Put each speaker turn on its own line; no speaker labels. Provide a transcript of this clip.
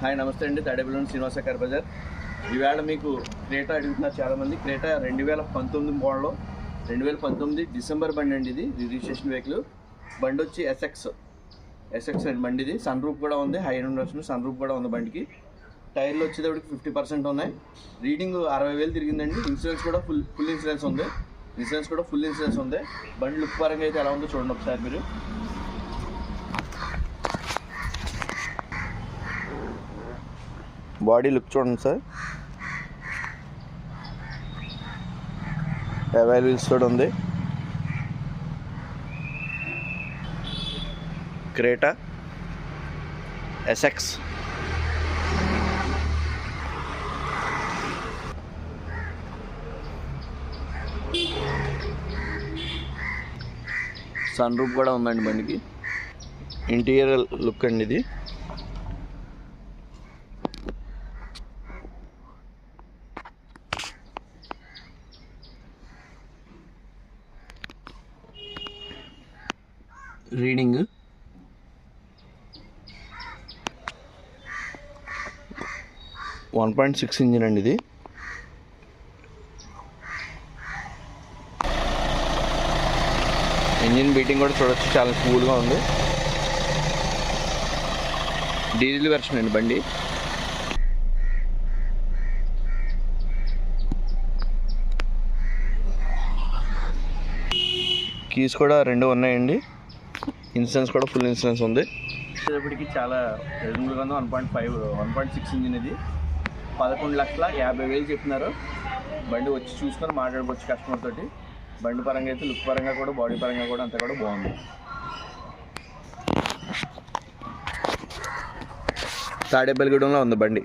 Hi నమస్తే అండి. Tadepalli Srinivasa car Bazar. ఈవేళ మీకు క్రేటా అడుగుతున్నారు చాలామంది. క్రేటా 2019 మోడల్, 2019 డిసెంబర్ బండి అండి. ఇది రిజిస్ట్రేషన్ వెహికల్. బండి వచ్చి ఎస్ఎక్స్ అండి బండి. ఇది సన్ రూఫ్ కూడా ఉంది, హై ఎండ్ వస్తుంది, సన్ రూఫ్ కూడా ఉంది బండికి. టైర్లు వచ్చేటప్పటికి 50% ఉన్నాయి. రీడింగ్ 60,000 తిరిగిందండి. ఇన్సూరెన్స్ కూడా ఫుల్ ఇన్సూరెన్స్ ఉంది. బండి లుక్ పరంగా అయితే ఎలా ఉందో చూడండి ఒకసారి మీరు. బాడీ లుక్ చూడండి సార్. అవైల్ వీల్స్ కూడా ఉంది. Creta SX. సన్ రూఫ్ కూడా ఉందండి బండికి. ఇంటీరియర్ లుక్ అండి ఇది. రీడింగ్ 1.6 ఇంజిన్ అండి ఇది. ఇంజిన్ బీటింగ్ కూడా చూడొచ్చు, చాలా కూల్గా ఉంది. డీజిల్ వెర్షన్ అండి బండి. కీస్ కూడా 2 ఉన్నాయండి. ఇన్సూరెన్స్ కూడా ఫుల్ ఇన్సూరెన్స్ ఉంది. వచ్చేటప్పటికి చాలా రీజనబుల్గా ఉంది. 1.6 ఇంజిన్ ఇది. 11,50,000 చెప్తున్నారు. బండి వచ్చి చూసుకొని మాట్లాడుకోవచ్చు కస్టమర్ తోటి. బండి పరంగా అయితే లుక్ పరంగా కూడా, బాడీ పరంగా కూడా అంతా కూడా బాగుంది. తాడేపల్లిగూడెంలో ఉంది బండి.